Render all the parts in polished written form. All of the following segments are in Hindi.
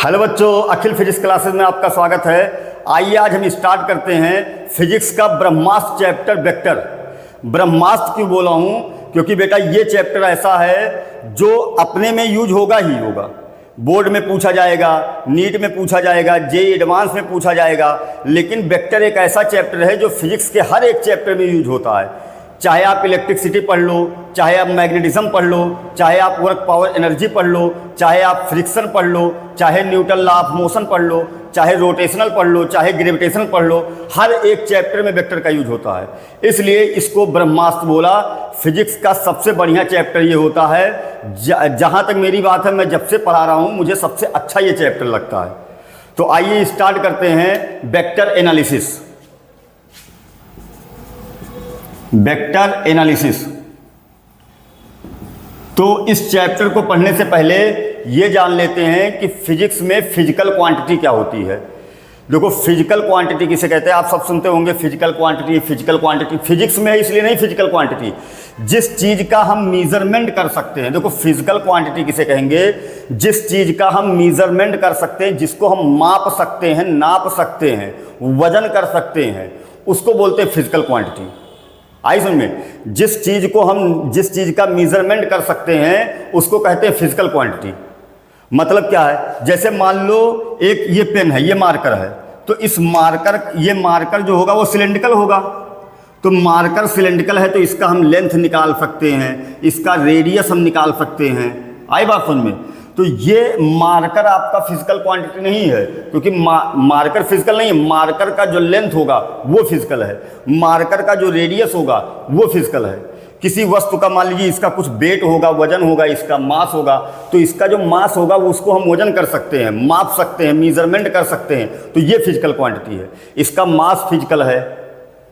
हेलो बच्चों, अखिल फिजिक्स क्लासेस में आपका स्वागत है। आइए आज हम स्टार्ट करते हैं फिजिक्स का ब्रह्मास्त्र चैप्टर वेक्टर। ब्रह्मास्त्र क्यों बोला हूँ? क्योंकि बेटा ये चैप्टर ऐसा है जो अपने में यूज होगा ही होगा। बोर्ड में पूछा जाएगा, नीट में पूछा जाएगा, जेईई एडवांस में पूछा जाएगा। लेकिन वेक्टर एक ऐसा चैप्टर है जो फिजिक्स के हर एक चैप्टर में यूज होता है। चाहे आप इलेक्ट्रिसिटी पढ़ लो, चाहे आप मैग्नेटिज्म पढ़ लो, चाहे आप वर्क पावर एनर्जी पढ़ लो, चाहे आप फ्रिक्शन पढ़ लो, चाहे न्यूटन लॉ ऑफ मोशन पढ़ लो, चाहे रोटेशनल पढ़ लो, चाहे ग्रेविटेशनल पढ़ लो, हर एक चैप्टर में वेक्टर का यूज होता है। इसलिए इसको ब्रह्मास्त्र बोला। फिजिक्स का सबसे बढ़िया चैप्टर ये होता है। जहाँ तक मेरी बात है, मैं जब से पढ़ा रहा हूँ मुझे सबसे अच्छा ये चैप्टर लगता है। तो आइए स्टार्ट करते हैं वेक्टर एनालिसिस। Vector analysis. तो इस चैप्टर को पढ़ने से पहले ये जान लेते हैं कि फिजिक्स में फिजिकल क्वांटिटी क्या होती है। देखो, फिजिकल क्वांटिटी किसे कहते हैं? आप सब सुनते होंगे physical quantity, physical quantity. Physics में है इसलिए नहीं फिजिकल क्वांटिटी, जिस चीज़ का हम मीजरमेंट कर सकते हैं। देखो, फिजिकल क्वांटिटी किसे कहेंगे? जिस चीज़ का हम मीजरमेंट कर सकते हैं, जिसको हम माप सकते हैं, नाप सकते हैं, वजन कर सकते हैं, उसको बोलते हैं फिजिकल क्वांटिटी। आई समझ में? जिस चीज़ का मेजरमेंट कर सकते हैं उसको कहते हैं फिजिकल क्वांटिटी। मतलब क्या है? जैसे मान लो एक ये पेन है, ये मार्कर है, तो ये मार्कर जो होगा वो सिलेंड्रिकल होगा। तो मार्कर सिलेंड्रिकल है तो इसका हम लेंथ निकाल सकते हैं, इसका रेडियस हम निकाल सकते हैं। आई बात समझ में? तो ये मार्कर आपका फिजिकल क्वांटिटी नहीं है, क्योंकि मार्कर फिजिकल नहीं है। मार्कर का जो लेंथ होगा वो फिजिकल है, मार्कर का जो रेडियस होगा वो फिजिकल है। किसी वस्तु का मान लीजिए इसका कुछ वेट होगा, वजन होगा, इसका मास होगा, तो इसका जो मास होगा वो उसको हम वजन कर सकते हैं, माप सकते हैं, मेजरमेंट कर सकते हैं। तो ये फिजिकल क्वांटिटी है, इसका मास फिजिकल है।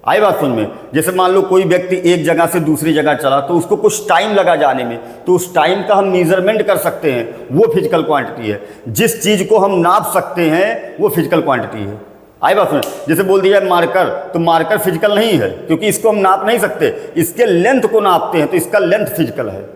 आई बात समझ में? जैसे मान लो कोई व्यक्ति एक जगह से दूसरी जगह चला तो उसको कुछ टाइम लगा जाने में, तो उस टाइम का हम मेजरमेंट कर सकते हैं, वो फिजिकल क्वांटिटी है। जिस चीज़ को हम नाप सकते हैं वो फिजिकल क्वांटिटी है। आई बात समझ? जैसे बोल दिया मार्कर, तो मार्कर फिजिकल नहीं है क्योंकि इसको हम नाप नहीं सकते, इसके लेंथ को नापते हैं तो इसका लेंथ फिजिकल है।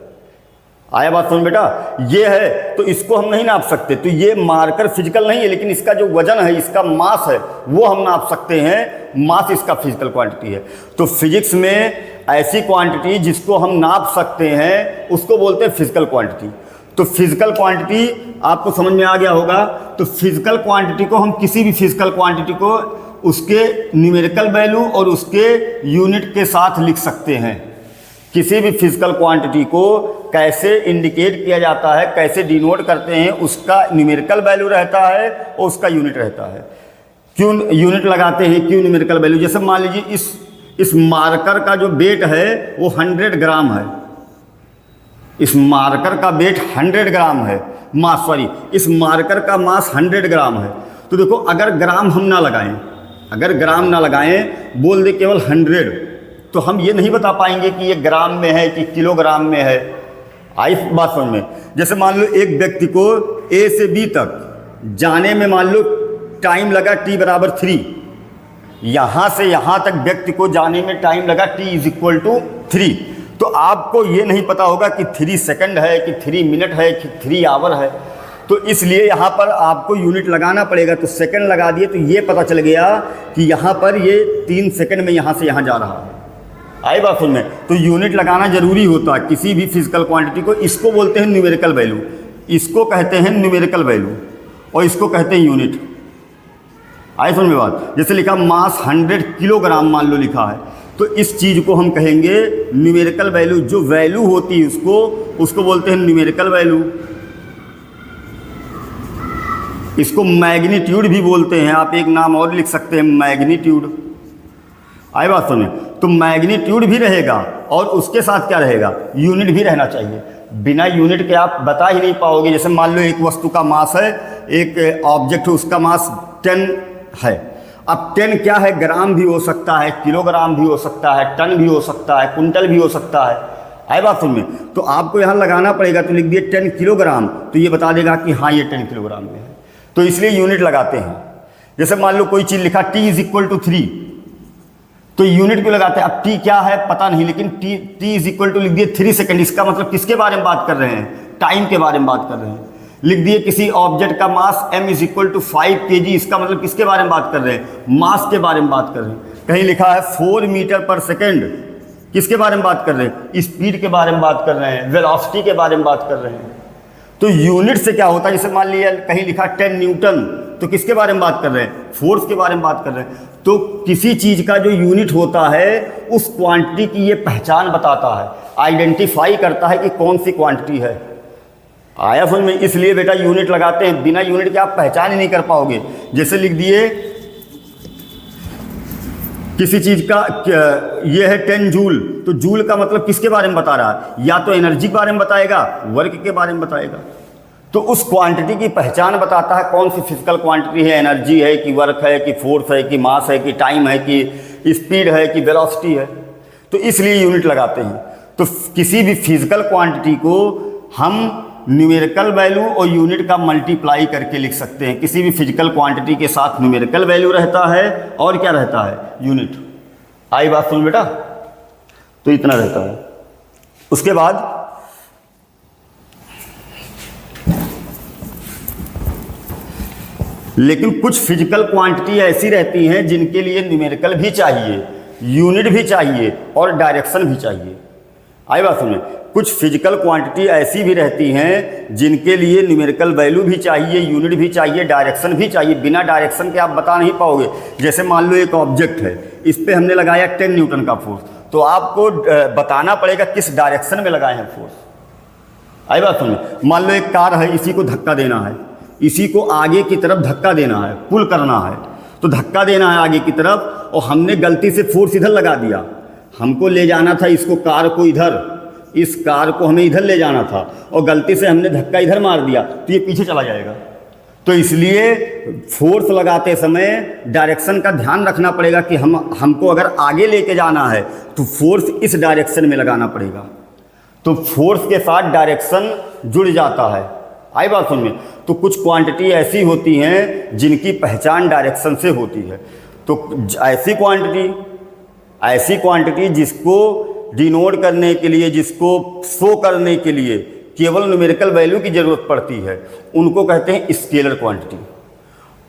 आया बात समझ बेटा? ये है तो इसको हम नहीं नाप सकते, तो ये मार्कर फिजिकल नहीं है, लेकिन इसका जो वजन है, इसका मास है, वो हम नाप सकते हैं। मास इसका फिजिकल क्वांटिटी है। तो फिजिक्स में ऐसी क्वांटिटी जिसको हम नाप सकते हैं उसको बोलते हैं फिजिकल क्वांटिटी। तो फिजिकल क्वांटिटी आपको समझ में आ गया होगा। तो फिजिकल क्वांटिटी को हम किसी भी फिजिकल क्वांटिटी को उसके न्यूमेरिकल वैल्यू और उसके यूनिट के साथ लिख सकते हैं। किसी भी फिजिकल क्वांटिटी को कैसे इंडिकेट किया जाता है, कैसे डिनोट करते हैं, उसका न्यूमेरिकल वैल्यू रहता है और उसका यूनिट रहता है। क्यों यूनिट लगाते हैं, क्यों न्यूमेरिकल वैल्यू? जैसे मान लीजिए इस मार्कर का जो वेट है वो 100 ग्राम है। इस मार्कर का वेट 100 ग्राम है, मास सॉरी, इस मार्कर का मास 100 ग्राम है। तो देखो, अगर ग्राम हम ना लगाएं, अगर ग्राम ना लगाएं, बोल दे केवल 100, तो हम ये नहीं बता पाएंगे कि ये ग्राम में है कि किलोग्राम में है। आई बात समझ में? जैसे मान लो एक व्यक्ति को ए से बी तक जाने में मान लो टाइम लगा t बराबर 3, यहाँ से यहाँ तक व्यक्ति को जाने में टाइम लगा t = 3, तो आपको ये नहीं पता होगा कि 3 सेकंड है कि 3 मिनट है कि 3 आवर है। तो इसलिए यहाँ पर आपको यूनिट लगाना पड़ेगा। तो सेकंड लगा दिए तो ये पता चल गया कि यहाँ पर ये 3 सेकंड में यहाँ से यहाँ जा रहा है। आई बात सुन में? तो यूनिट लगाना जरूरी होता है किसी भी फिजिकल क्वांटिटी को। इसको बोलते हैं न्यूमेरिकल वैल्यू, इसको कहते हैं न्यूमेरिकल वैल्यू और इसको कहते हैं यूनिट। आई समझ में बात? जैसे लिखा मास 100 किलोग्राम मान लो लिखा है, तो इस चीज़ को हम कहेंगे न्यूमेरिकल वैल्यू। जो वैल्यू होती है उसको बोलते हैं न्यूमेरिकल वैल्यू। इसको मैग्नीट्यूड भी बोलते हैं। आप एक नाम और लिख सकते हैं, मैग्नीट्यूड। आई बात सुनिए? तो मैग्नीट्यूड भी रहेगा और उसके साथ क्या रहेगा? यूनिट भी रहना चाहिए। बिना यूनिट के आप बता ही नहीं पाओगे। जैसे मान लो एक वस्तु का मास है, एक ऑब्जेक्ट है, उसका मास 10 है। अब 10 क्या है? ग्राम भी हो सकता है, किलोग्राम भी हो सकता है, टन भी हो सकता है, कुंटल भी हो सकता है। आई बात सुन में? तो आपको यहाँ लगाना पड़ेगा। तो लिख दिए 10 किलोग्राम, तो ये बता देगा कि हाँ ये 10 किलोग्राम में है। तो इसलिए यूनिट लगाते हैं। जैसे मान लो कोई चीज़ लिखा t = 3, तो यूनिट क्यों लगाते हैं? अब t क्या है पता नहीं, लेकिन t = लिख दिए 3 सेकंड। इसका मतलब किसके बारे में बात कर रहे हैं? टाइम के बारे में बात कर रहे हैं। लिख दिए किसी ऑब्जेक्ट का mass m is equal to 5 kg, इसका मतलब किसके बारे में बात कर रहे हैं? मास के बारे में बात कर रहे हैं। कहीं लिखा है 4 मीटर पर सेकेंड, किसके बारे में बात कर रहे हैं? स्पीड के बारे में बात कर रहे हैं, वेलोसिटी के बारे में बात कर रहे हैं। तो यूनिट से क्या होता है? जैसे मान लिया कहीं लिखा 10 न्यूटन, तो किसके बारे में बात कर रहे हैं? फोर्स के बारे में बात कर रहे हैं। तो किसी चीज़ का जो यूनिट होता है उस क्वांटिटी की ये पहचान बताता है, आइडेंटिफाई करता है कि कौन सी क्वांटिटी है। आया समझ में? इसलिए बेटा यूनिट लगाते हैं, बिना यूनिट के आप पहचान ही नहीं कर पाओगे। जैसे लिख दिए किसी चीज़ का ये है 10 जूल, तो जूल का मतलब किसके बारे में बता रहा है? या तो एनर्जी के बारे में बताएगा, वर्क के बारे में बताएगा। तो उस क्वांटिटी की पहचान बताता है कौन सी फिजिकल क्वांटिटी है, एनर्जी है कि वर्क है कि फोर्स है कि मास है कि टाइम है कि स्पीड है कि वेलोसिटी है। तो इसलिए यूनिट लगाते हैं। तो किसी भी फिजिकल क्वांटिटी को हम न्यूमेरिकल वैल्यू और यूनिट का मल्टीप्लाई करके लिख सकते हैं। किसी भी फिजिकल क्वांटिटी के साथ न्यूमेरिकल वैल्यू रहता है और क्या रहता है? यूनिट। आई बात सुन बेटा? तो इतना रहता है। उसके बाद लेकिन कुछ फिजिकल क्वांटिटी ऐसी रहती हैं जिनके लिए न्यूमेरिकल भी चाहिए, यूनिट भी चाहिए और डायरेक्शन भी चाहिए। आई बात सुनिए, कुछ फिजिकल क्वांटिटी ऐसी भी रहती हैं जिनके लिए न्यूमेरिकल वैल्यू भी चाहिए, यूनिट भी चाहिए, डायरेक्शन भी चाहिए। बिना डायरेक्शन के आप बता नहीं पाओगे। जैसे मान लो एक ऑब्जेक्ट है, इस पर हमने लगाया 10 न्यूटन का फोर्स, तो आपको बताना पड़ेगा किस डायरेक्शन में लगाए हैं फोर्स। आई बात सुनिए, मान लो एक कार है, इसी को धक्का देना है, इसी को आगे की तरफ धक्का देना है, पुल करना है, तो धक्का देना है आगे की तरफ, और हमने गलती से फोर्स इधर लगा दिया। हमको ले जाना था इसको, कार को इधर, इस कार को हमें इधर ले जाना था और गलती से हमने धक्का इधर मार दिया, तो ये पीछे चला जाएगा। तो इसलिए फोर्स लगाते समय डायरेक्शन का ध्यान रखना पड़ेगा कि हमको अगर आगे लेके जाना है तो फोर्स इस डायरेक्शन में लगाना पड़ेगा। तो फोर्स के साथ डायरेक्शन जुड़ जाता है। आई बात समझ में? तो कुछ क्वांटिटी ऐसी होती हैं जिनकी पहचान डायरेक्शन से होती है। तो ऐसी क्वांटिटी जिसको डिनोट करने के लिए, जिसको शो करने के लिए केवल न्यूमेरिकल वैल्यू की ज़रूरत पड़ती है, उनको कहते हैं स्केलर क्वांटिटी।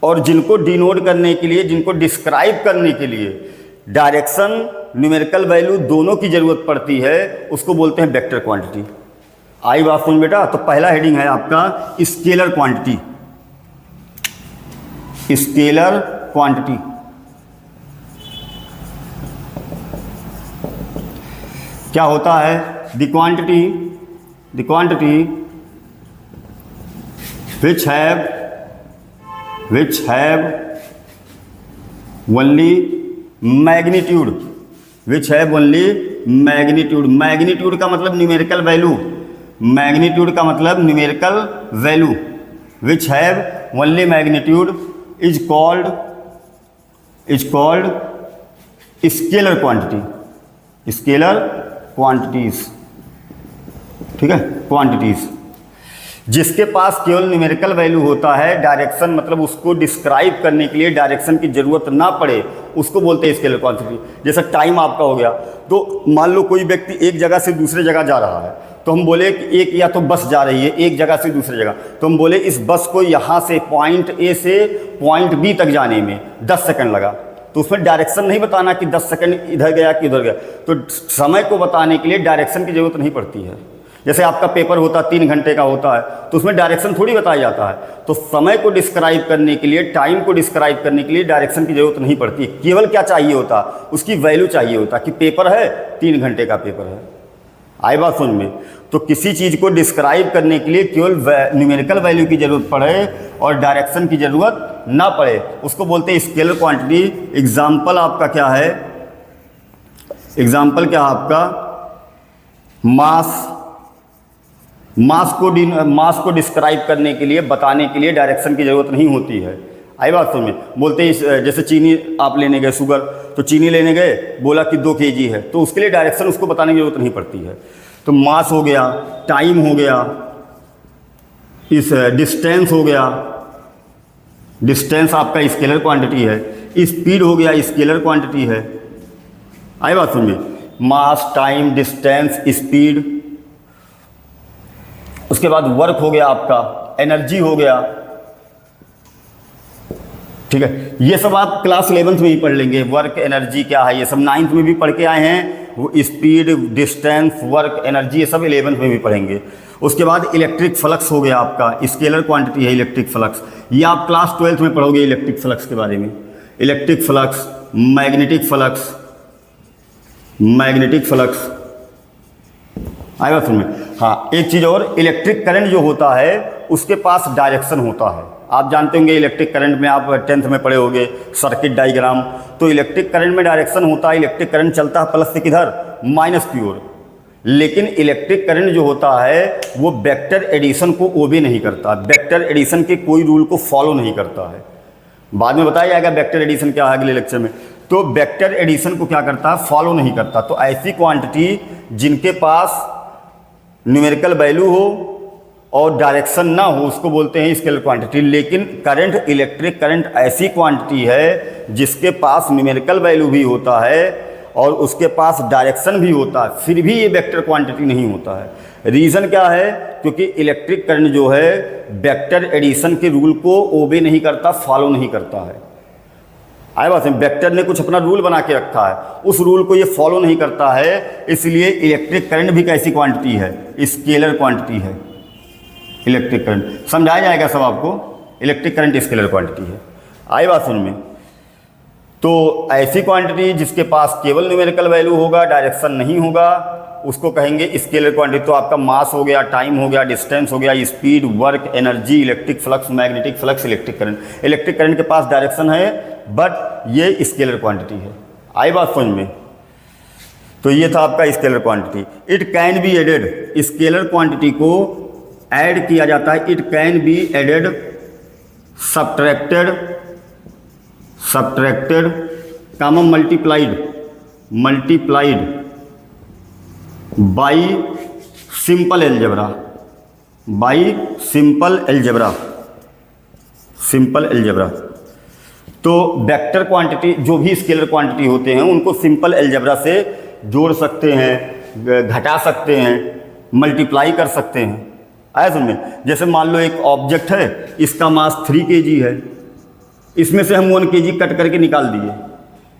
और जिनको डिनोट करने के लिए, जिनको डिस्क्राइब करने के लिए डायरेक्शन, न्यूमेरिकल वैल्यू दोनों की ज़रूरत पड़ती है, उसको बोलते हैं वेक्टर क्वांटिटी। आई बात सुन बेटा? तो पहला हेडिंग है आपका स्केलर क्वांटिटी। स्केलर क्वांटिटी क्या होता है? The quantity which have only magnitude, magnitude का मतलब न्यूमेरिकल वैल्यू, मैग्नीट्यूड का मतलब numerical value, which have only magnitude is called scalar quantity, scalar quantities. ठीक है, क्वांटिटीज जिसके पास केवल न्यूमेरिकल वैल्यू होता है, डायरेक्शन मतलब उसको डिस्क्राइब करने के लिए डायरेक्शन की जरूरत ना पड़े, उसको बोलते हैं स्केलर क्वांटिटी। जैसे टाइम आपका हो गया, तो मान लो कोई व्यक्ति एक जगह से दूसरे जगह जा रहा है, तो हम बोले कि एक या तो बस जा रही है एक जगह से दूसरी जगह, तो हम बोले इस बस को यहाँ से पॉइंट ए से पॉइंट बी तक जाने में 10 सेकंड लगा। तो उसमें डायरेक्शन नहीं बताना कि 10 सेकंड इधर गया कि उधर गया, तो समय को बताने के लिए डायरेक्शन की जरूरत नहीं पड़ती है। जैसे आपका पेपर होता है 3 घंटे का होता है, तो उसमें डायरेक्शन थोड़ी बताया जाता है। तो समय को डिस्क्राइब करने के लिए, टाइम को डिस्क्राइब करने के लिए डायरेक्शन की जरूरत नहीं पड़ती। केवल क्या चाहिए होता? उसकी वैल्यू चाहिए होता कि पेपर है 3 घंटे का पेपर है। आई बात समझ में? तो किसी चीज़ को डिस्क्राइब करने के लिए केवल न्यूमेरिकल वैल्यू की जरूरत पड़े और डायरेक्शन की जरूरत ना पड़े, उसको बोलते हैं स्केलर क्वांटिटी। एग्जाम्पल आपका क्या है? एग्जाम्पल क्या है आपका? मास को डिस्क्राइब करने के लिए, बताने के लिए डायरेक्शन की जरूरत नहीं होती है। आई बात समझ में? बोलते हैं जैसे चीनी आप लेने गए, शुगर, तो चीनी लेने गए, बोला कि 2 kg है, तो उसके लिए डायरेक्शन उसको बताने की जरूरत नहीं पड़ती है। तो मास हो गया, टाइम हो गया, इस डिस्टेंस हो गया, डिस्टेंस आपका स्केलर क्वांटिटी है, स्पीड हो गया स्केलर क्वांटिटी है। आई बात समझ में? मास, टाइम, डिस्टेंस, स्पीड। उसके बाद वर्क हो गया आपका, एनर्जी हो गया, ठीक है। ये सब आप क्लास 11th में ही पढ़ लेंगे, वर्क एनर्जी क्या है, ये सब 9th में भी पढ़ के आए हैं। वो स्पीड, डिस्टेंस, वर्क, एनर्जी, ये सब 11th में भी पढ़ेंगे। उसके बाद इलेक्ट्रिक फ्लक्स हो गया आपका, स्केलर क्वांटिटी है इलेक्ट्रिक फ्लक्स, ये आप क्लास 12th में पढ़ोगे इलेक्ट्रिक फ्लक्स के बारे में। Electric flux, magnetic flux, magnetic flux आएगा फिर में। हाँ, एक चीज़ और, इलेक्ट्रिक करंट जो होता है उसके पास डायरेक्शन होता है। आप जानते होंगे इलेक्ट्रिक करंट में, आप 10th में पढ़े होंगे सर्किट डायग्राम, तो इलेक्ट्रिक करंट में डायरेक्शन होता है। इलेक्ट्रिक करंट चलता है प्लस से किधर, माइनस की ओर। लेकिन इलेक्ट्रिक करंट जो होता है वो वेक्टर एडिशन को ओबे नहीं करता, वेक्टर एडिशन के कोई रूल को फॉलो नहीं करता है। बाद में बताया जाएगा वेक्टर एडिशन क्या है अगले लेक्चर में। तो वेक्टर एडिशन को क्या करता है, फॉलो नहीं करता। तो ऐसी क्वांटिटी जिनके पास न्यूमेरिकल वैल्यू हो और डायरेक्शन ना हो उसको बोलते हैं स्केलर क्वांटिटी। लेकिन करंट, इलेक्ट्रिक करंट ऐसी क्वांटिटी है जिसके पास न्यूमेरिकल वैल्यू भी होता है और उसके पास डायरेक्शन भी होता है, फिर भी ये वेक्टर क्वांटिटी नहीं होता है। रीज़न क्या है, क्योंकि इलेक्ट्रिक करंट जो है वेक्टर एडिशन के रूल को ओबे नहीं करता, फॉलो नहीं करता है। आए बात है, वेक्टर ने कुछ अपना रूल बना के रखा है, उस रूल को ये फॉलो नहीं करता है। इसलिए इलेक्ट्रिक करंट भी कैसी क्वांटिटी है, स्केलर क्वांटिटी है इलेक्ट्रिक करंट। समझाया जाएगा सब आपको, इलेक्ट्रिक करंट स्केलर क्वांटिटी है। आई बात समझ में। तो ऐसी क्वांटिटी जिसके पास केवल न्यूमेरिकल वैल्यू होगा, डायरेक्शन नहीं होगा, उसको कहेंगे स्केलर क्वांटिटी। तो आपका मास हो गया, टाइम हो गया, डिस्टेंस हो गया, speed, work, energy, electric flux, magnetic flux, electric current. Electric current के पास डायरेक्शन है बट ये स्केलर क्वांटिटी है। आई बात समझ में। तो ये था आपका scalar quantity. It can be added, scalar quantity को ऐड किया जाता है। It can be added, subtracted, subtracted, comma multiplied, multiplied by simple algebra, by simple algebra, simple algebra. तो वेक्टर क्वांटिटी जो भी स्केलर क्वांटिटी होते हैं उनको सिंपल एलजेब्रा से जोड़ सकते हैं, घटा सकते हैं, मल्टीप्लाई कर सकते हैं। आया समझ में। जैसे मान लो एक ऑब्जेक्ट है, इसका मास 3 kg है, इसमें से हम 1 kg कट करके निकाल दिए।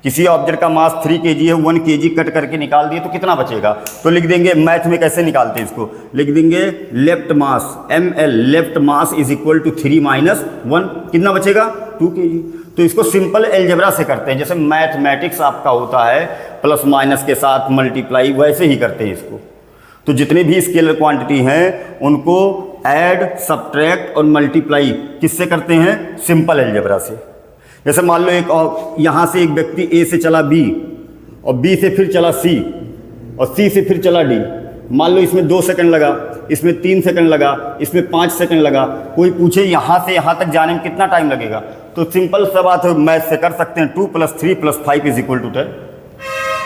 किसी ऑब्जेक्ट का मास 3 kg है, 1 kg कट करके निकाल दिए तो कितना बचेगा। तो लिख देंगे, मैथ में कैसे निकालते हैं इसको, लिख देंगे left mass ml, left mass is equal to 3 - 1, कितना बचेगा 2 kg। तो इसको सिंपल एलजेब्रा से करते हैं, जैसे मैथमेटिक्स आपका होता है प्लस माइनस के साथ मल्टीप्लाई, वैसे ही करते हैं इसको। तो जितनी भी स्केलर क्वांटिटी हैं उनको ऐड, सब्ट्रैक्ट और मल्टीप्लाई किससे करते हैं, सिंपल एलजेब्रा से। जैसे मान लो एक यहाँ से एक व्यक्ति ए से चला बी और बी से फिर चला सी और सी से फिर चला डी। मान लो इसमें 2 सेकंड लगा, इसमें 3 सेकंड लगा, इसमें 5 सेकंड लगा। कोई पूछे यहाँ से यहाँ तक जाने में कितना टाइम लगेगा, तो सिंपल सा बात है, मैथ से कर सकते हैं 2 + 3 + 5 = 10।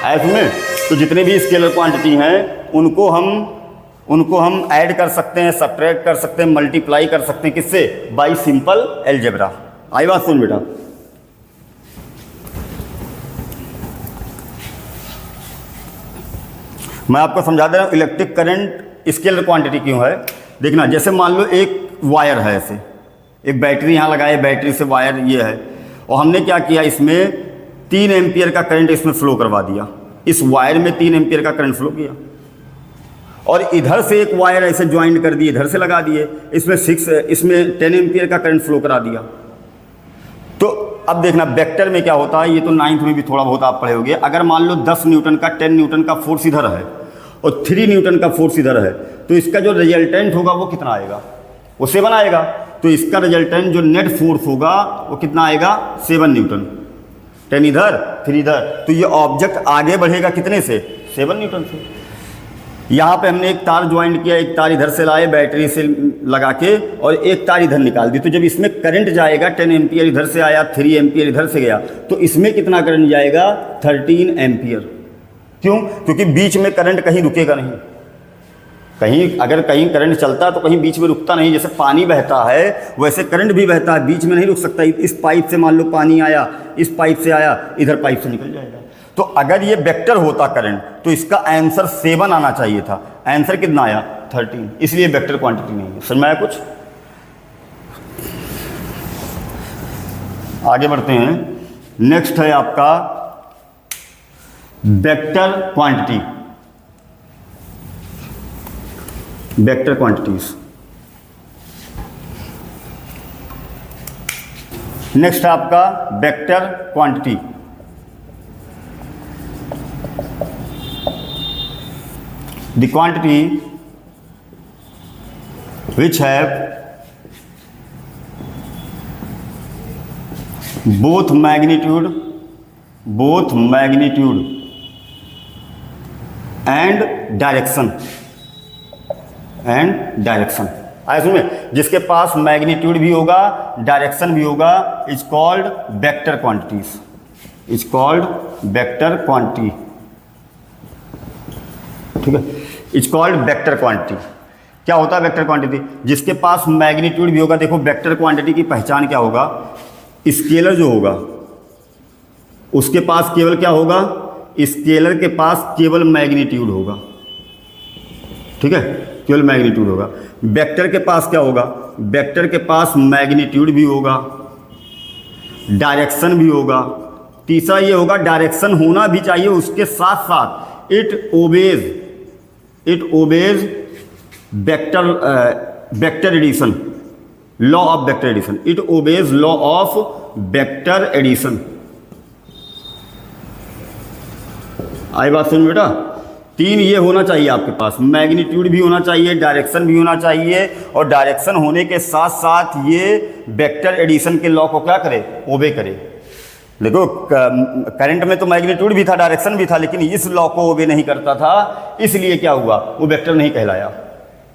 ऐसे में तो जितने भी स्केलर क्वांटिटी हैं उनको हम ऐड कर सकते हैं, सब्ट्रैक्ट कर सकते हैं, मल्टीप्लाई कर सकते हैं, किससे, बाई सिंपल एलजेब्रा। आई बात सुन बेटा। मैं आपको समझा दे रहा हूँ इलेक्ट्रिक करंट स्केलर क्वांटिटी क्यों है। देखना, जैसे मान लो एक वायर है, ऐसे एक बैटरी यहाँ लगाए, बैटरी से वायर ये है, और हमने क्या किया, इसमें 3 एम्पियर का करंट इसमें फ्लो करवा दिया। इस वायर में 3 एम्पियर का करंट फ्लो किया और इधर से एक वायर ऐसे ज्वाइन कर दिए, इधर से लगा दिए, इसमें 10 एम्पियर का करंट फ्लो करा दिया। तो अब देखना वेक्टर में क्या होता है, ये तो 9th में भी थोड़ा बहुत आप पढ़े होंगे। अगर मान लो 10 न्यूटन का, 10 न्यूटन का फोर्स इधर है और 3 न्यूटन का फोर्स इधर है, तो इसका जो रिजल्टेंट होगा वो कितना आएगा, वो 7 आएगा। तो इसका रिजल्टेंट जो नेट फोर्स होगा वो कितना आएगा, 7 न्यूटन। 10 इधर, 3 इधर, तो ये ऑब्जेक्ट आगे बढ़ेगा कितने से, 7 न्यूटन से। यहाँ पे हमने एक तार ज्वाइंट किया, एक तार इधर से लाए बैटरी से लगा के और एक तार इधर निकाल दी। तो जब इसमें करंट जाएगा 10 एम्पियर इधर से आया, 3 एम्पियर इधर से गया, तो इसमें कितना करंट जाएगा, 13 एम्पियर। क्यों, क्योंकि बीच में करंट कहीं रुकेगा नहीं। कहीं अगर कहीं करंट चलता तो कहीं बीच में रुकता नहीं। जैसे पानी बहता है वैसे करंट भी बहता है, बीच में नहीं रुक सकता। इस पाइप से मान लो पानी आया, इस पाइप से आया, इधर पाइप से निकल जाएगा। तो अगर ये वेक्टर होता करंट तो इसका आंसर 7 आना चाहिए था। आंसर कितना आया, 13, इसलिए वेक्टर क्वांटिटी नहीं है। समझ में आया कुछ? आगे बढ़ते हैं। नेक्स्ट है आपका vector quantity, vector quantities. Next है आपका vector quantity. The quantity which have both magnitude and direction आया समझ में? जिसके पास मैग्नीट्यूड भी होगा, डायरेक्शन भी होगा, is called vector quantities, is called vector quantity. ठीक है, इज कॉल्ड वेक्टर क्वांटिटी। क्या होता है वेक्टर क्वांटिटी? जिसके पास मैग्नीट्यूड भी होगा। देखो वेक्टर क्वांटिटी की पहचान क्या होगा? स्केलर जो होगा उसके पास केवल क्या होगा? स्केलर के पास केवल मैग्नीट्यूड होगा। ठीक है, केवल मैग्नीट्यूड होगा। वेक्टर के पास क्या होगा? वेक्टर के पास मैग्नीट्यूड भी होगा, डायरेक्शन भी होगा। तीसरा ये होगा डायरेक्शन होना भी चाहिए, उसके साथ साथ it obeys vector addition, law of vector addition. It obeys law of vector addition. आई बात सुन बेटा? तीन ये होना चाहिए आपके पास, मैग्नीट्यूड भी होना चाहिए, डायरेक्शन भी होना चाहिए, और डायरेक्शन होने के साथ साथ ये वेक्टर एडिशन के लॉ को क्या करे? ओबे करे। देखो करंट में तो मैग्नीट्यूड भी था, डायरेक्शन भी था, लेकिन इस लॉ को ओबे नहीं करता था, इसलिए क्या हुआ? वो वेक्टर नहीं कहलाया।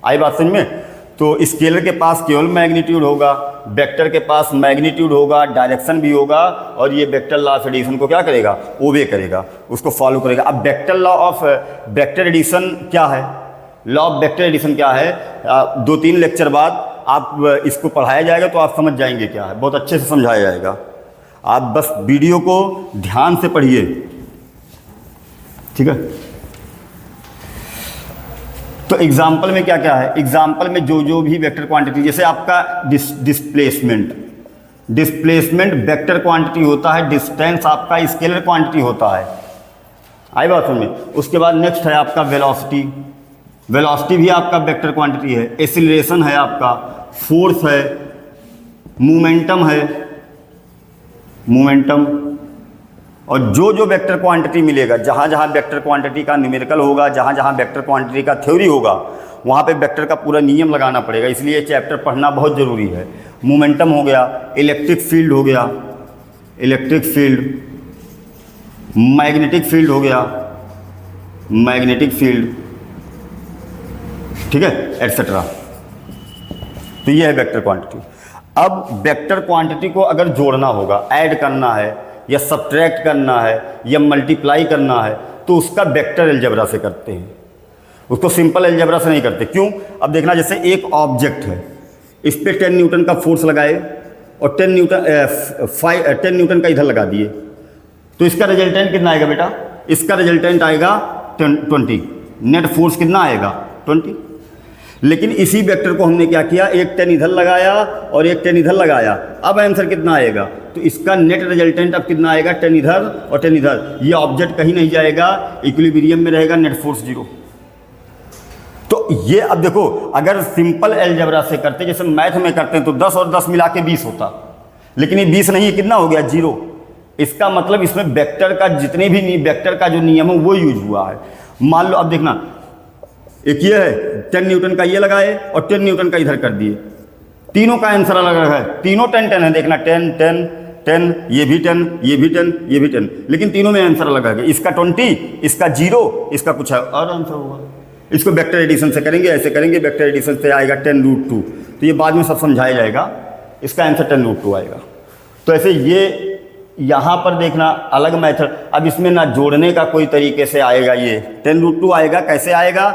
आई बात समझ में? तो स्केलर के पास केवल मैग्नीट्यूड होगा, वेक्टर के पास मैग्नीट्यूड होगा, डायरेक्शन भी होगा, और ये वेक्टर लॉ ऑफ एडिशन को क्या करेगा? ओबे करेगा, उसको फॉलो करेगा। अब vector law of vector addition क्या है? लॉ ऑफ वेक्टर एडिशन क्या है? 2-3 लेक्चर बाद आप इसको पढ़ाया जाएगा तो आप समझ जाएंगे क्या है, बहुत अच्छे से समझाया जाएगा। आप बस वीडियो को ध्यान से पढ़िए, ठीक है? तो एग्जाम्पल में क्या क्या है? एग्जाम्पल में जो भी वेक्टर क्वांटिटी, जैसे आपका डिस्प्लेसमेंट वेक्टर क्वांटिटी होता है, डिस्टेंस आपका स्केलर क्वांटिटी होता है। आई बात समझ में? उसके बाद नेक्स्ट है आपका वेलोसिटी, वेलोसिटी भी आपका वेक्टर क्वांटिटी है। एक्सीलरेशन है आपका, फोर्स है, मोमेंटम है, मोमेंटम। और जो वेक्टर क्वांटिटी मिलेगा, जहाँ जहाँ वेक्टर क्वांटिटी का न्यूमेरिकल होगा, जहाँ जहाँ वेक्टर क्वांटिटी का थ्योरी होगा, वहाँ पे वेक्टर का पूरा नियम लगाना पड़ेगा, इसलिए चैप्टर पढ़ना बहुत ज़रूरी है। मोमेंटम हो गया, इलेक्ट्रिक फील्ड हो गया, इलेक्ट्रिक फील्ड, मैग्नेटिक फील्ड हो गया, मैग्नेटिक फील्ड, ठीक है, एटसेट्रा। तो ये है वेक्टर क्वांटिटी। अब वेक्टर क्वांटिटी को अगर जोड़ना होगा, ऐड करना है, या सब्ट्रैक्ट करना है, या मल्टीप्लाई करना है, तो उसका वेक्टर अलजेब्रा से करते हैं, उसको सिंपल अलजेब्रा से नहीं करते। क्यों? अब देखना, जैसे एक ऑब्जेक्ट है, इस पे 10 न्यूटन का फोर्स लगाए और 10 न्यूटन का इधर लगा दिए, तो इसका रिजल्टेंट कितना आएगा बेटा? इसका रिजल्टेंट आएगा 20। नेट फोर्स कितना आएगा? 20। लेकिन इसी वेक्टर को हमने क्या किया? एक 10 इधर लगाया और एक 10 इधर लगाया, अब आंसर कितना आएगा? तो इसका नेट रिजल्टेंट अब कितना आएगा? 10 इधर और 10 इधर। ये ऑब्जेक्ट कहीं नहीं जाएगा, इक्विलिब्रियम में रहेगा, नेट फोर्स 0। तो ये अब देखो, अगर सिंपल अलजेब्रा से करते, जैसे मैथ में करते हैं, तो 10 और 10 मिला के 20 होता, लेकिन ये 20 नहीं है, कितना हो गया? 0। इसका मतलब इसमें वेक्टर का जितने भी वेक्टर का जो नियम है वो यूज हुआ है। मान लो अब देखना, एक ये है 10 न्यूटन का ये लगाए और 10 न्यूटन का इधर कर दिए, तीनों का आंसर अलग अलग है। तीनों 10 है, देखना 10 10 10, ये भी 10, ये भी 10, ये भी 10, लेकिन तीनों में आंसर अलग है। इसका 20, इसका 0, इसका कुछ और आंसर होगा। इसको वेक्टर एडिशन से करेंगे, ऐसे करेंगे, वेक्टर एडिशन से आएगा 10√2। तो ये बाद में सब समझाया जाएगा, इसका आंसर 10√2 आएगा। तो ऐसे ये यहाँ पर देखना अलग मेथड। अब इसमें ना जोड़ने का कोई तरीके से आएगा, ये 10√2 आएगा। कैसे आएगा?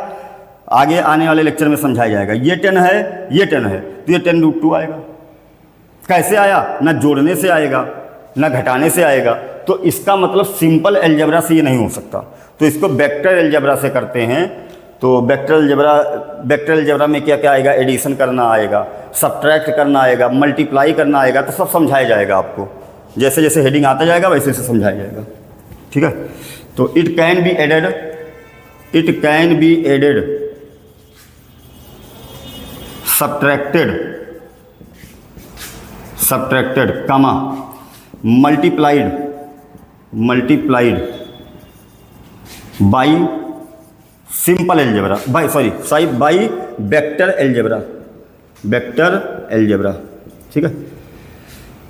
आगे आने वाले लेक्चर में समझाया जाएगा। ये 10 है, ये 10 है, तो ये 10√2 आएगा। कैसे आया? ना जोड़ने से आएगा, ना घटाने से आएगा। तो इसका मतलब सिंपल अलजेब्रा से ये नहीं हो सकता, तो इसको वेक्टर अलजेब्रा से करते हैं। तो वेक्टर अलजेब्रा में क्या क्या आएगा, एडिशन करना आएगा, सब्ट्रैक्ट करना आएगा, मल्टीप्लाई करना आएगा, तो सब समझाया जाएगा आपको। जैसे जैसे हेडिंग आता जाएगा वैसे वैसे समझाया जाएगा, ठीक है। तो it can be added, subtracted, comma, multiplied by simple algebra, by vector algebra, ठीक है।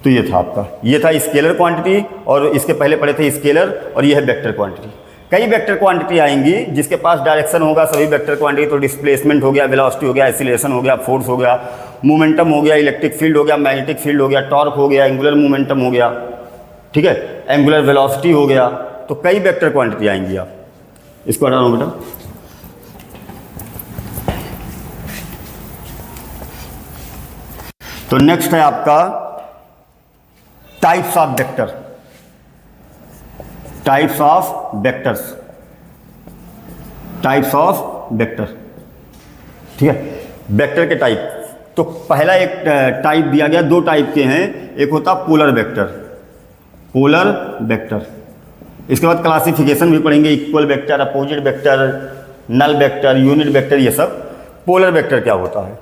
तो ये था आपका, ये था स्केलर क्वांटिटी, और इसके पहले पढ़े थे स्केलर, और ये है वेक्टर क्वांटिटी। कई वेक्टर क्वांटिटी आएंगी जिसके पास डायरेक्शन होगा, सभी वेक्टर क्वांटिटी। तो डिस्प्लेसमेंट हो गया, वेलोसिटी हो गया, एक्सीलरेशन हो गया, फोर्स हो गया, मोमेंटम हो गया, इलेक्ट्रिक फील्ड हो गया, मैग्नेटिक फील्ड हो गया, टॉर्क हो गया, एंगुलर मोमेंटम हो गया, ठीक है, एंगुलर वेलोसिटी हो गया। तो कई वेक्टर क्वांटिटी आएंगी। आप इसको हटा लो बेटा। तो नेक्स्ट है आपका types of vector, types of vector, ठीक है। वेक्टर के टाइप, तो पहला एक टाइप दिया गया, दो टाइप के हैं, एक होता पोलर वेक्टर। इसके बाद क्लासिफिकेशन भी पढ़ेंगे, equal vector, opposite vector, null vector, unit vector, ये सब। पोलर वेक्टर क्या होता है?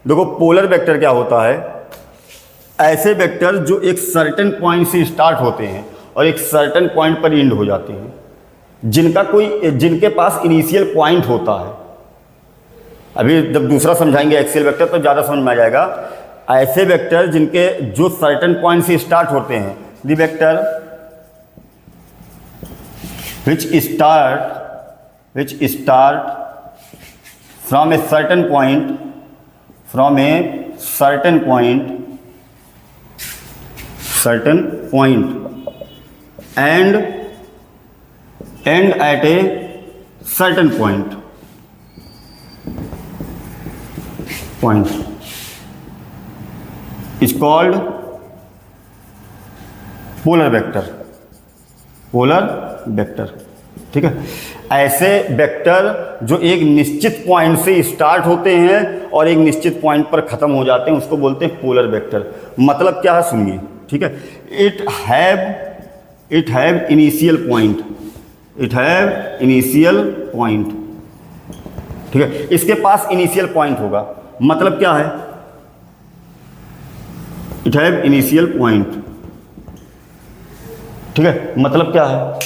देखो पोलर वेक्टर क्या होता है, ऐसे वेक्टर जो एक सर्टेन पॉइंट से स्टार्ट होते हैं और एक सर्टेन पॉइंट पर एंड हो जाते हैं, जिनके पास इनिशियल पॉइंट होता है। अभी जब दूसरा समझाएंगे एक्सियल वेक्टर तो ज़्यादा समझ में आ जाएगा। ऐसे वेक्टर जिनके जो सर्टेन पॉइंट से स्टार्ट होते हैं, the vector which start from a certain point and end at a certain point is called polar vector, ठीक है। ऐसे वेक्टर जो एक निश्चित पॉइंट से स्टार्ट होते हैं और एक निश्चित पॉइंट पर खत्म हो जाते हैं, उसको बोलते हैं पोलर वेक्टर। मतलब क्या है सुनिए, ठीक है। इट हैव इनिशियल पॉइंट, ठीक है। इसके पास इनिशियल पॉइंट होगा, मतलब क्या है, इट हैव इनिशियल पॉइंट, ठीक है। मतलब क्या है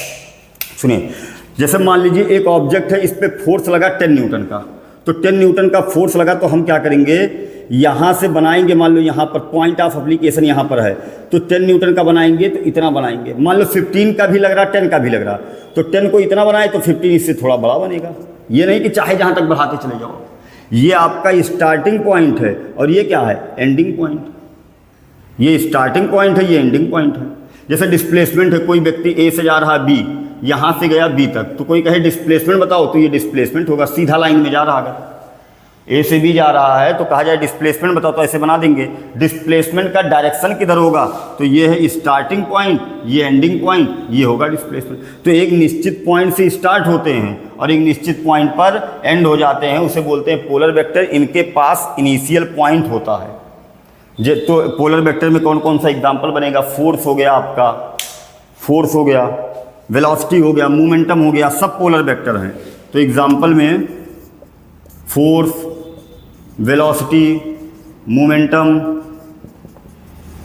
सुनिए, जैसे मान लीजिए एक ऑब्जेक्ट है, इस पे फोर्स लगा 10 न्यूटन का, तो 10 न्यूटन का फोर्स लगा, तो हम क्या करेंगे, यहाँ से बनाएंगे, मान लो यहाँ पर पॉइंट ऑफ एप्लीकेशन यहाँ पर है, तो 10 न्यूटन का बनाएंगे तो इतना बनाएंगे। मान लो 15 का भी लग रहा, 10 का भी लग रहा, तो 10 को इतना बनाए तो 15 इससे थोड़ा बड़ा बनेगा। ये नहीं कि चाहे जहाँ तक बढ़ाते चले जाओ। ये आपका स्टार्टिंग पॉइंट है और ये क्या है, एंडिंग पॉइंट। ये स्टार्टिंग पॉइंट है, ये एंडिंग पॉइंट है। जैसे डिस्प्लेसमेंट है, कोई व्यक्ति ए से जा रहा है बी, यहाँ से गया बी तक, तो कोई कहे डिस्प्लेसमेंट बताओ, तो ये डिस्प्लेसमेंट होगा, सीधा लाइन में जा रहा। अगर ए से बी जा रहा है तो कहा जाए डिस्प्लेसमेंट बताओ, तो ऐसे बना देंगे। डिस्प्लेसमेंट का डायरेक्शन किधर होगा, तो ये है स्टार्टिंग पॉइंट, ये एंडिंग पॉइंट, ये होगा डिस्प्लेसमेंट। तो एक निश्चित पॉइंट से स्टार्ट होते हैं और एक निश्चित पॉइंट पर एंड हो जाते हैं, उसे बोलते हैं पोलर वेक्टर। इनके पास इनिशियल पॉइंट होता है। तो पोलर वेक्टर में कौन कौन सा एग्जाम्पल बनेगा, फोर्स हो गया आपका, फोर्स हो गया, वेलोसिटी हो गया, मोमेंटम हो गया, सब पोलर वेक्टर हैं। तो एग्जाम्पल में force, velocity,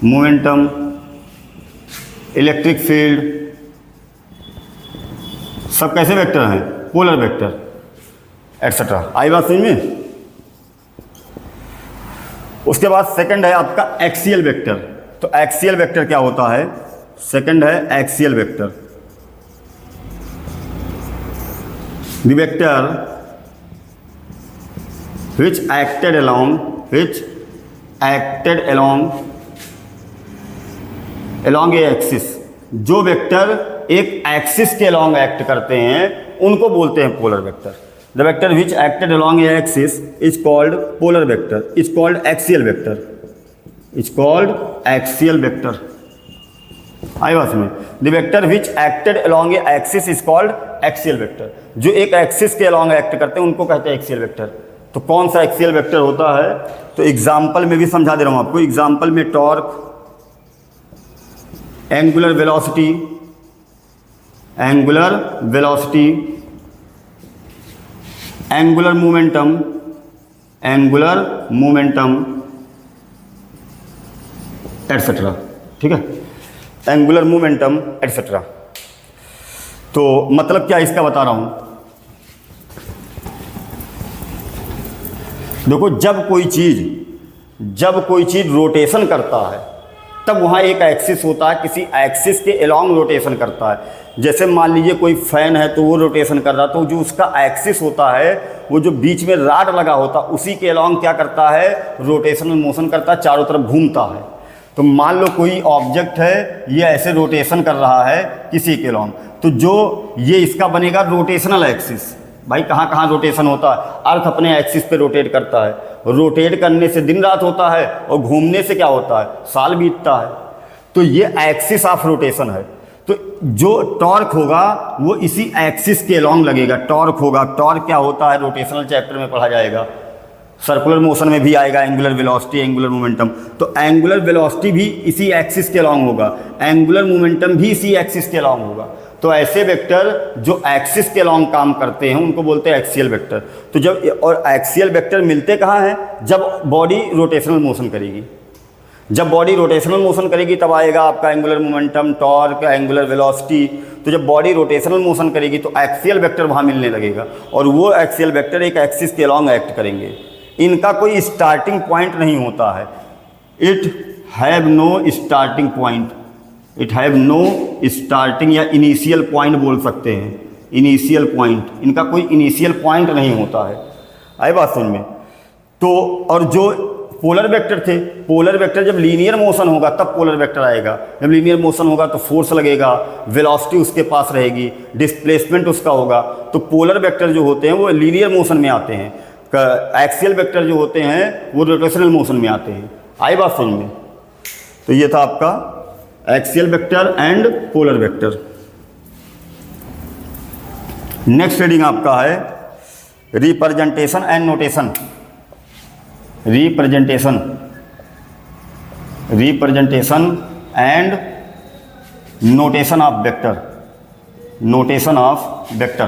momentum, electric field, सब कैसे वेक्टर हैं, पोलर वेक्टर, एटसेट्रा। आई बात समझ में। उसके बाद सेकंड है आपका एक्सियल वेक्टर। तो एक्सियल वेक्टर क्या होता है, सेकंड है axial vector, the vector which acted along a axis। जो वेक्टर एक एक्सिस के अलॉन्ग एक्ट करते हैं उनको बोलते हैं polar vector. The vector which acted along a axis is called polar vector, is called axial vector, is called axial vector, आई बात में। The vector which acted along A axis is called axial vector. जो एक एक्सिस के अलोंग एक्ट करते हैं उनको कहते हैं एक्सियल वेक्टर। तो कौन सा एक्सियल वेक्टर होता है, तो एग्जाम्पल में भी समझा दे रहा हूं आपको। एग्जाम्पल में torque, angular velocity, angular velocity, angular momentum, angular momentum etcetera. ठीक है, एंगुलर मोमेंटम एटसेट्रा। तो मतलब क्या इसका बता रहा हूं। देखो, जब कोई चीज रोटेशन करता है तब वहां एक एक्सिस होता है, किसी एक्सिस के अलोंग रोटेशन करता है। जैसे मान लीजिए कोई फैन है तो वो रोटेशन कर रहा, तो जो उसका एक्सिस होता है वो जो बीच में राड लगा होता है उसी के अलोंग क्या करता है, रोटेशनल मोशन करता है, चारों तरफ घूमता है। तो मान लो कोई ऑब्जेक्ट है, ये ऐसे रोटेशन कर रहा है किसी के अलोंग, तो जो ये इसका बनेगा रोटेशनल एक्सिस। भाई कहाँ कहाँ रोटेशन होता है, अर्थ अपने एक्सिस पे रोटेट करता है। रोटेट करने से दिन रात होता है और घूमने से क्या होता है, साल बीतता है। तो ये एक्सिस ऑफ रोटेशन है। तो जो टॉर्क होगा वो इसी एक्सिस के अलोंग लगेगा। टॉर्क होगा, टॉर्क क्या होता है रोटेशनल चैप्टर में पढ़ा जाएगा, सर्कुलर मोशन में भी आएगा, एंगुलर वेलोसिटी, एंगुलर मोमेंटम। तो एंगुलर वेलोसिटी भी इसी एक्सिस के अलोंग होगा, एंगुलर मोमेंटम भी इसी एक्सिस के अलोंग होगा। तो ऐसे वेक्टर जो एक्सिस के अलोंग काम करते हैं उनको बोलते हैं एक्सियल वेक्टर। तो जब और एक्सियल वेक्टर मिलते कहाँ हैं, जब बॉडी रोटेशनल मोशन करेगी। जब बॉडी रोटेशनल मोशन करेगी तब आएगा आपका angular momentum, torque, angular velocity. तो जब बॉडी रोटेशनल मोशन करेगी तो एक्सियल वेक्टर वहाँ मिलने लगेगा और वो एक्सियल वेक्टर एक एक्सिस के अलोंग एक्ट करेंगे। इनका कोई स्टार्टिंग पॉइंट नहीं होता है। It have no starting point, it have no starting या इनिशियल पॉइंट बोल सकते हैं। इनिशियल पॉइंट, इनका कोई इनिशियल पॉइंट नहीं होता है। आई बात समझ में। तो और जो पोलर वेक्टर थे, पोलर वेक्टर जब लीनियर मोशन होगा तब पोलर वेक्टर आएगा। जब लीनियर मोशन होगा तो फोर्स लगेगा, वेलोसिटी उसके पास रहेगी, डिस्प्लेसमेंट उसका होगा। तो पोलर वेक्टर जो होते हैं वो लीनियर मोशन में आते हैं, एक्सियल वेक्टर जो होते हैं वो रोटेशनल मोशन में आते हैं। आई बात समझ में। तो ये था आपका axial vector and polar vector. Next heading आपका है representation and notation. Representation and notation of vector. Notation of vector,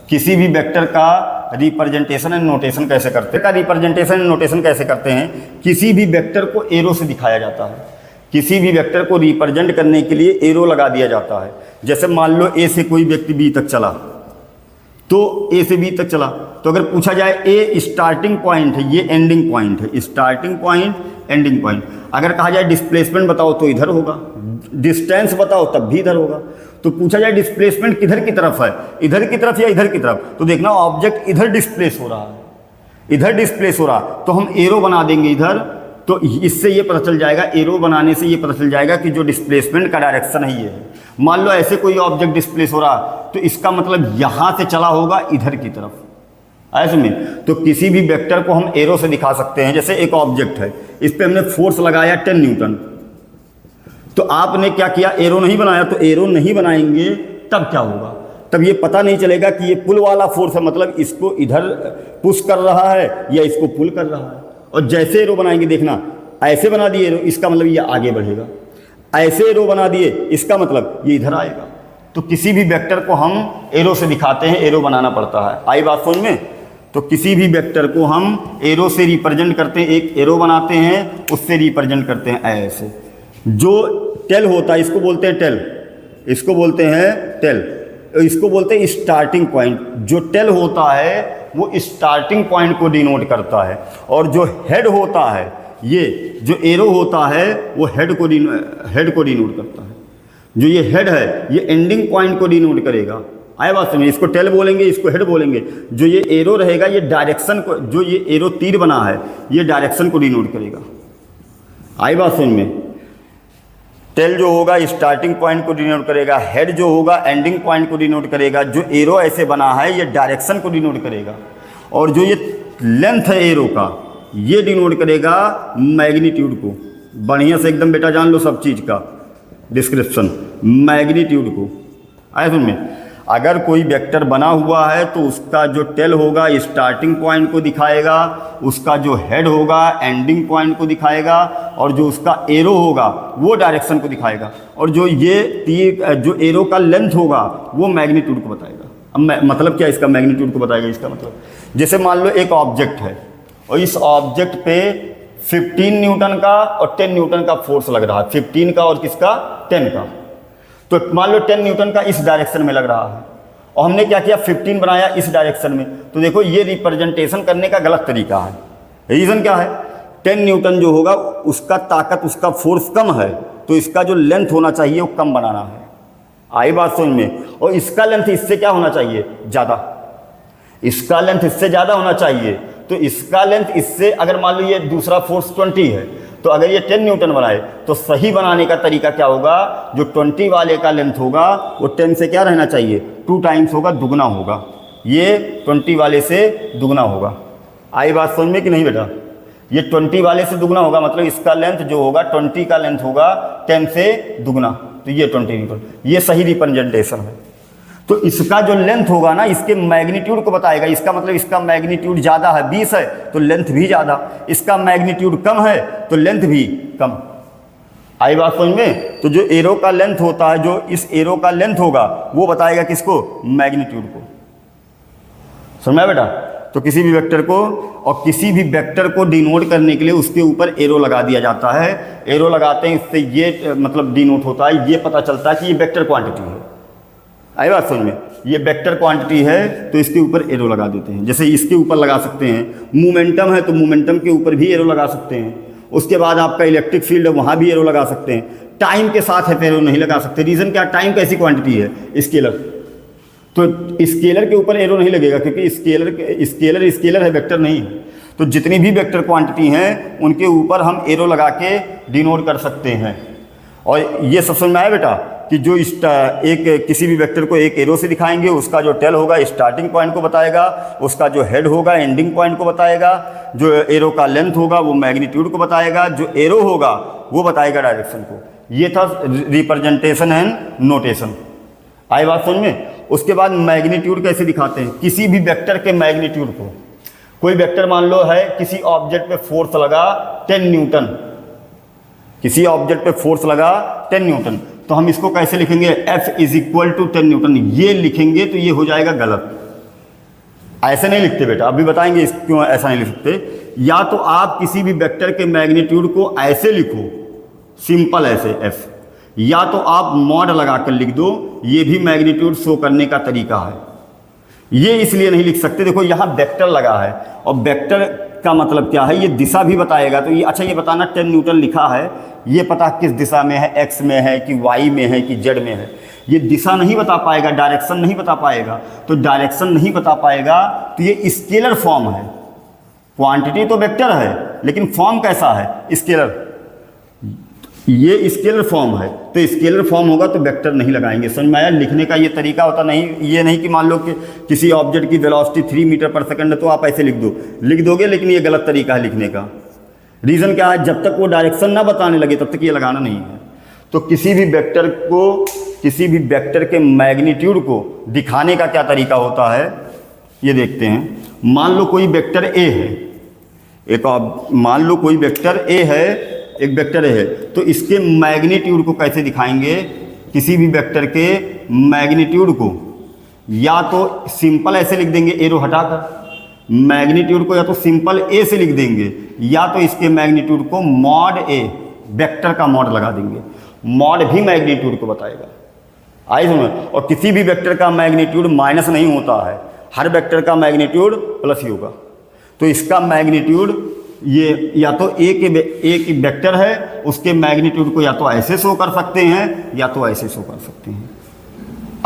किसी भी वेक्टर का रिप्रेजेंटेशन एंड नोटेशन कैसे करते हैं। का रिप्रेजेंटेशन एंड नोटेशन कैसे करते हैं, किसी भी वेक्टर को एरो से दिखाया जाता है। किसी भी वेक्टर को रिप्रेजेंट करने के लिए एरो लगा दिया जाता है। जैसे मान लो ए से कोई व्यक्ति बी तक चला, तो ए से बी तक चला, तो अगर पूछा जाए ए स्टार्टिंग पॉइंट है, ये एंडिंग पॉइंट है, स्टार्टिंग पॉइंट, एंडिंग पॉइंट। अगर कहा जाए डिस्प्लेसमेंट बताओ तो इधर होगा, डिस्टेंस बताओ तब भी इधर होगा। तो पूछा जाए डिस्प्लेसमेंट किधर की तरफ है, इधर की तरफ या इधर की तरफ, तो देखना ऑब्जेक्ट इधर डिस्प्लेस हो रहा है, इधर डिस्प्लेस हो रहा, तो हम एरो बना देंगे इधर। तो इससे ये पता चल जाएगा, एरो बनाने से ये पता चल जाएगा कि जो डिस्प्लेसमेंट का डायरेक्शन है ये है। मान लो ऐसे कोई ऑब्जेक्ट डिस्प्लेस हो रहा तो इसका मतलब यहाँ से चला होगा इधर की तरफ, ऐसे में। तो किसी भी वेक्टर को हम एरो से दिखा सकते हैं। जैसे एक ऑब्जेक्ट है, इस पर हमने फोर्स लगाया 10 न्यूटन, तो आपने क्या किया, एरो नहीं बनाया। तो एरो नहीं बनाएंगे तब क्या होगा, तब ये पता नहीं चलेगा कि ये पुल वाला फोर्स है, मतलब इसको इधर पुश कर रहा है या इसको पुल कर रहा है। और जैसे एरो बनाएंगे, देखना ऐसे बना दिए एरो, इसका मतलब ये आगे बढ़ेगा। ऐसे एरो बना दिए, इसका मतलब ये इधर आएगा। तो किसी भी वेक्टर को हम एरो से दिखाते हैं, एरो बनाना पड़ता है। आई बात समझ में। तो किसी भी वेक्टर को हम एरो से रिप्रेजेंट करते हैं, एक एरो बनाते हैं, उससे रिप्रेजेंट करते हैं ऐसे। जो टेल होता है इसको बोलते हैं टेल, इसको बोलते हैं टेल, इसको बोलते हैं स्टार्टिंग पॉइंट। जो टेल होता है वो स्टार्टिंग पॉइंट को डिनोट करता है, और जो हेड होता है, ये जो एरो होता है वो हेड को डिनोट करता है। जो ये हेड है ये एंडिंग पॉइंट को डिनोट करेगा। आए बात समझिए, इसको टेल बोलेंगे, इसको हेड बोलेंगे। जो ये एरो रहेगा ये डायरेक्शन को, जो ये एरो तीर बना है ये डायरेक्शन को डिनोट करेगा। आई बात समझ में। टेल जो होगा स्टार्टिंग पॉइंट को डिनोट करेगा, हेड जो होगा एंडिंग पॉइंट को डिनोट करेगा, जो एरो ऐसे बना है ये डायरेक्शन को डिनोट करेगा, और जो ये लेंथ है एरो का ये डिनोट करेगा मैग्नीट्यूड को। बढ़िया से एकदम बेटा जान लो सब चीज़ का, डिस्क्रिप्शन, मैग्नीट्यूड को। आए समझ में? अगर कोई वेक्टर बना हुआ है तो उसका जो टेल होगा स्टार्टिंग पॉइंट को दिखाएगा, उसका जो हेड होगा एंडिंग पॉइंट को दिखाएगा, और जो उसका एरो होगा वो डायरेक्शन को दिखाएगा, और जो ये तीर जो एरो का लेंथ होगा वो मैग्नीट्यूड को बताएगा। अब मतलब क्या इसका मैग्नीट्यूड को बताएगा? इसका मतलब जैसे मान लो एक ऑब्जेक्ट है और इस ऑब्जेक्ट पे 15 न्यूटन का और 10 न्यूटन का फोर्स लग रहा है, 15 का और किसका 10 का। तो मान लो 10 न्यूटन का इस डायरेक्शन में लग रहा है और हमने क्या किया 15 बनाया इस डायरेक्शन में। तो देखो ये रिप्रेजेंटेशन करने का गलत तरीका है। रीज़न क्या है? 10 न्यूटन जो होगा उसका ताकत, उसका फोर्स कम है, तो इसका जो लेंथ होना चाहिए वो कम बनाना है। आई बात समझ में? और इसका लेंथ इससे क्या होना चाहिए? ज़्यादा। इसका लेंथ इससे ज़्यादा होना चाहिए, तो इसका लेंथ इससे, अगर मान लो ये दूसरा फोर्स 20 है तो अगर ये 10 न्यूटन बनाए तो सही बनाने का तरीका क्या होगा? जो 20 वाले का लेंथ होगा वो 10 से क्या रहना चाहिए? 2 टाइम्स होगा, दुगना होगा। ये 20 वाले से दुगना होगा। आई बात समझ में कि नहीं बेटा? ये 20 वाले से दुगना होगा, मतलब इसका लेंथ जो होगा 20 का लेंथ होगा 10 से दुगना, तो ये 20 न्यूटन। ये सही रिप्रेजेंटेशन है। तो इसका जो लेंथ होगा ना इसके मैग्नीट्यूड को बताएगा। इसका मतलब इसका मैग्नीट्यूड ज़्यादा है, 20 है तो लेंथ भी ज़्यादा, इसका मैग्नीट्यूड कम है तो लेंथ भी कम। आई बात समझ में? तो जो एरो का लेंथ होता है, जो इस एरो का लेंथ होगा वो बताएगा किसको? मैग्नीट्यूड को। समझ में बेटा? तो किसी भी वेक्टर को, और किसी भी वेक्टर को डिनोट करने के लिए उसके ऊपर एरो लगा दिया जाता है। एरो लगाते हैं, इससे ये मतलब डिनोट होता है, ये पता चलता है कि ये वेक्टर क्वांटिटी है। आई बात समझ में? ये वेक्टर क्वांटिटी है तो इसके ऊपर एरो लगा देते हैं। जैसे इसके ऊपर लगा सकते हैं, मोमेंटम है तो मोमेंटम के ऊपर भी एरो लगा सकते हैं। उसके बाद आपका इलेक्ट्रिक फील्ड है, वहाँ भी एरो लगा सकते हैं। टाइम के साथ है तो एरो नहीं लगा सकते। रीज़न क्या? टाइम कैसी क्वांटिटी है? स्केलर। तो स्केलर के ऊपर एरो नहीं लगेगा क्योंकि स्केलर है, वेक्टर नहीं है। तो जितनी भी वेक्टर क्वांटिटी हैं उनके ऊपर हम एरो लगा के डिनोट कर सकते हैं। और ये सब समझ में आया बेटा कि जो एक किसी भी वेक्टर को एक एरो से दिखाएंगे, उसका जो टेल होगा स्टार्टिंग पॉइंट को बताएगा, उसका जो हेड होगा एंडिंग पॉइंट को बताएगा, जो एरो का लेंथ होगा वो मैग्नीट्यूड को बताएगा, जो एरो होगा वो बताएगा डायरेक्शन को। ये था रिप्रेजेंटेशन एंड नोटेशन। आई बात समझ में? उसके बाद मैग्नीट्यूड कैसे दिखाते हैं? किसी भी वेक्टर के मैग्नीट्यूड को, कोई वेक्टर मान लो है किसी ऑब्जेक्ट पे फोर्स लगा 10 न्यूटन, किसी ऑब्जेक्ट पे फोर्स लगा 10 न्यूटन, तो हम इसको कैसे लिखेंगे? F = 10 Newton. ये लिखेंगे तो ये हो जाएगा गलत। ऐसे नहीं लिखते बेटा, अभी बताएंगे क्यों ऐसा नहीं लिख सकते। या तो आप किसी भी वेक्टर के मैग्नीट्यूड को ऐसे लिखो, सिंपल ऐसे F, या तो आप मॉड लगा कर लिख दो, ये भी मैग्नीट्यूड शो करने का तरीका है। ये इसलिए नहीं लिख सकते, देखो यहाँ वेक्टर लगा है और वेक्टर का मतलब क्या है? ये दिशा भी बताएगा। तो ये अच्छा ये बताना 10 न्यूटन लिखा है, ये पता किस दिशा में है, एक्स में है कि वाई में है कि जेड में है। ये दिशा नहीं बता पाएगा, डायरेक्शन नहीं बता पाएगा। तो डायरेक्शन नहीं बता पाएगा तो ये स्केलर फॉर्म है। क्वांटिटी तो वेक्टर है लेकिन फॉर्म कैसा है? स्केलर। ये स्केलर फॉर्म है, तो स्केलर फॉर्म होगा तो वेक्टर नहीं लगाएंगे। समझ में आया? लिखने का ये तरीका होता नहीं, ये नहीं कि मान लो कि किसी ऑब्जेक्ट की वेलोसिटी 3 मीटर पर सेकंड है तो आप ऐसे लिख दोगे, लेकिन ये गलत तरीका है लिखने का। रीज़न क्या है? जब तक वो डायरेक्शन ना बताने लगे तब तक ये लगाना नहीं है। तो किसी भी वेक्टर के मैग्नीट्यूड को दिखाने का क्या तरीका होता है ये देखते हैं। मान लो कोई वेक्टर ए है, मान लो कोई वेक्टर ए है, एक वेक्टर है, तो इसके मैग्नीट्यूड को कैसे दिखाएंगे? किसी भी वेक्टर के मैग्नीट्यूड को या तो सिंपल ऐसे लिख देंगे एरो हटाकर, मैग्नीट्यूड को या तो सिंपल ए से लिख देंगे, या तो इसके मैग्नीट्यूड को मॉड ए, वेक्टर का मॉड लगा देंगे। मॉड भी मैग्नीट्यूड को बताएगा। आई समझ? और किसी भी वेक्टर का मैग्नीट्यूड माइनस नहीं होता है, हर वेक्टर का मैग्नीट्यूड प्लस ही होगा। तो इसका मैग्नीट्यूड ये या तो एक वेक्टर है, उसके मैग्नीट्यूड को या तो ऐसे शो कर सकते हैं या तो ऐसे शो कर सकते हैं।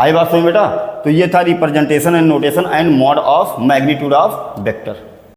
आई बात समझ बेटा? तो ये था representation and notation and mod of magnitude of vector.